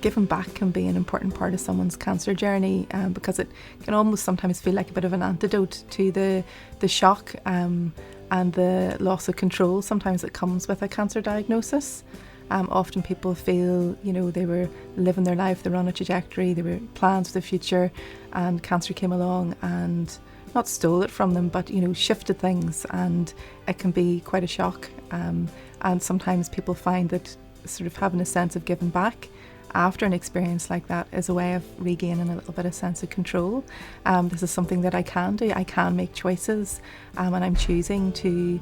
Giving back can be an important part of someone's cancer journey, because it can almost sometimes feel like a bit of an antidote to the shock and the loss of control sometimes that comes with a cancer diagnosis. Often people feel, they were living their life, they were on a trajectory, they were plans for the future, and cancer came along and not stole it from them, but shifted things, and it can be quite a shock. And sometimes people find that sort of having a sense of giving back after an experience like that is a way of regaining a little bit of sense of control. This is something that I can do. I can make choices, and I'm choosing to,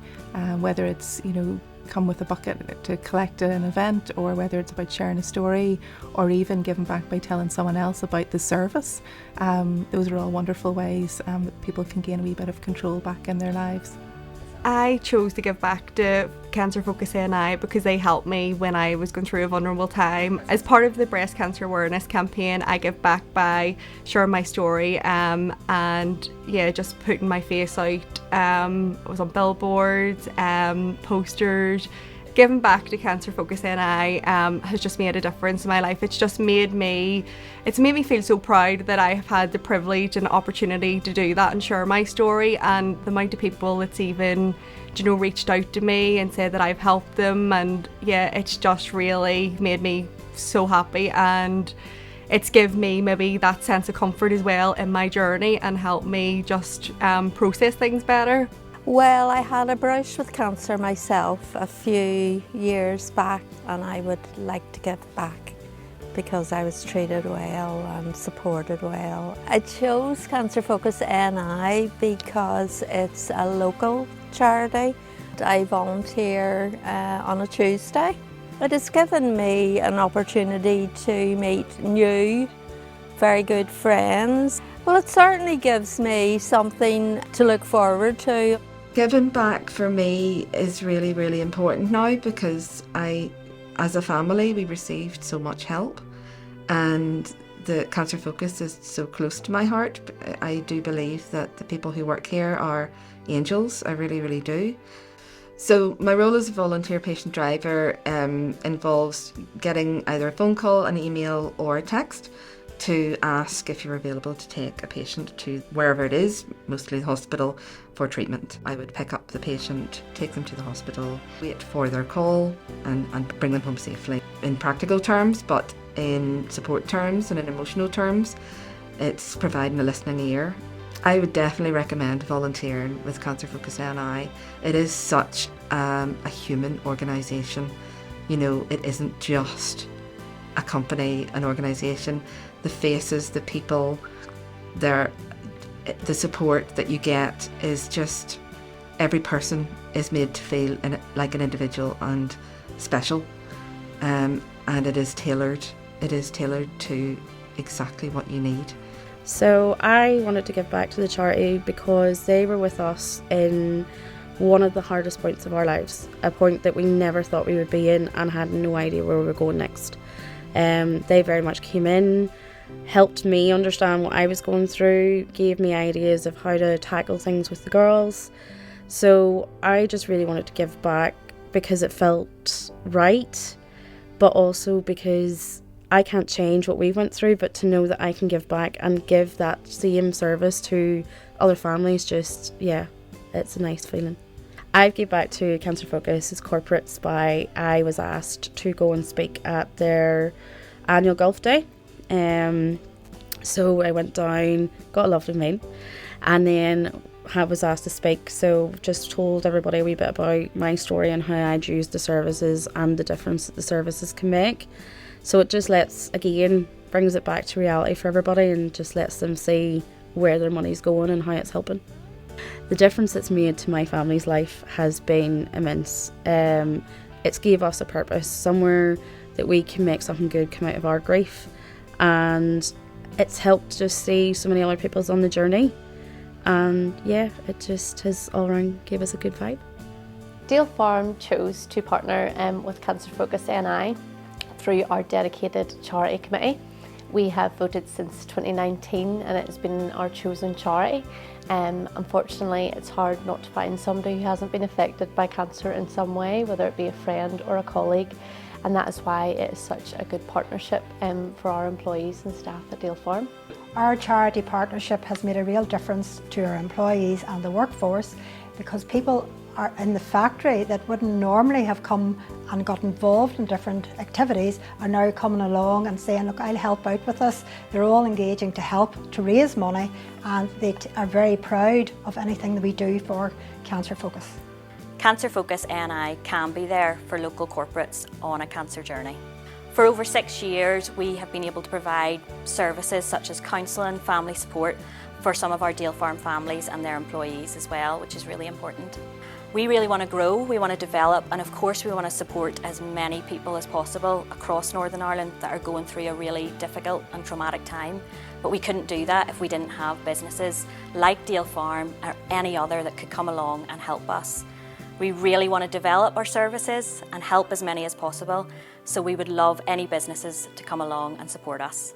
whether it's come with a bucket to collect an event, or whether it's about sharing a story, or even giving back by telling someone else about the service. Those are all wonderful ways that people can gain a wee bit of control back in their lives. I chose to give back to Cancer Focus NI because they helped me when I was going through a vulnerable time. As part of the breast cancer awareness campaign, I give back by sharing my story and just putting my face out. I was on billboards, posters. Giving back to Cancer Focus NI has just made a difference in my life. It's made me feel so proud that I have had the privilege and opportunity to do that and share my story, and the amount of people that's even reached out to me and said that I've helped them, and it's just really made me so happy, and it's given me maybe that sense of comfort as well in my journey and helped me just process things better. Well, I had a brush with cancer myself a few years back, and I would like to give back because I was treated well and supported well. I chose Cancer Focus NI because it's a local charity. I volunteer on a Tuesday. It has given me an opportunity to meet new, very good friends. Well, it certainly gives me something to look forward to. Giving back for me is really, really important now, because as a family, we received so much help, and the Cancer Focus is so close to my heart. I do believe that the people who work here are angels. I really, really do. So my role as a volunteer patient driver involves getting either a phone call, an email or a text to ask if you're available to take a patient to wherever it is, mostly the hospital, for treatment. I would pick up the patient, take them to the hospital, wait for their call and bring them home safely. In practical terms, but in support terms and in emotional terms, it's providing a listening ear. I would definitely recommend volunteering with Cancer Focus NI. It is such a human organisation. It isn't just a company, an organisation. The faces, the people, the support that you get is just, every person is made to feel like an individual and special, and it is tailored to exactly what you need. So I wanted to give back to the charity because they were with us in one of the hardest points of our lives, a point that we never thought we would be in and had no idea where we were going next. They very much came in, helped me understand what I was going through, gave me ideas of how to tackle things with the girls. So I just really wanted to give back because it felt right, but also because I can't change what we went through, but to know that I can give back and give that same service to other families, it's a nice feeling. I gave back to Cancer Focus as corporates by I was asked to go and speak at their annual golf day. So I went down, got a lovely meal, and then I was asked to speak. So just told everybody a wee bit about my story and how I'd used the services and the difference that the services can make. So it just brings it back to reality for everybody and just lets them see where their money's going and how it's helping. The difference it's made to my family's life has been immense. It's gave us a purpose, somewhere that we can make something good come out of our grief, and it's helped just see so many other people's on the journey, and it just has all around gave us a good vibe. Dale Farm chose to partner with Cancer Focus NI through our dedicated charity committee. We have voted since 2019 and it's been our chosen charity. Unfortunately, it's hard not to find somebody who hasn't been affected by cancer in some way, whether it be a friend or a colleague, and that is why it is such a good partnership for our employees and staff at Dale Farm. Our charity partnership has made a real difference to our employees and the workforce, because people are in the factory that wouldn't normally have come and got involved in different activities are now coming along and saying, look, I'll help out with this. They're all engaging to help to raise money, and they are very proud of anything that we do for Cancer Focus. Cancer Focus NI can be there for local corporates on a cancer journey. For over 6 years, we have been able to provide services such as counselling, family support for some of our Dale Farm families and their employees as well, which is really important. We really want to grow, we want to develop, and of course we want to support as many people as possible across Northern Ireland that are going through a really difficult and traumatic time. But we couldn't do that if we didn't have businesses like Dale Farm or any other that could come along and help us. We really want to develop our services and help as many as possible, so we would love any businesses to come along and support us.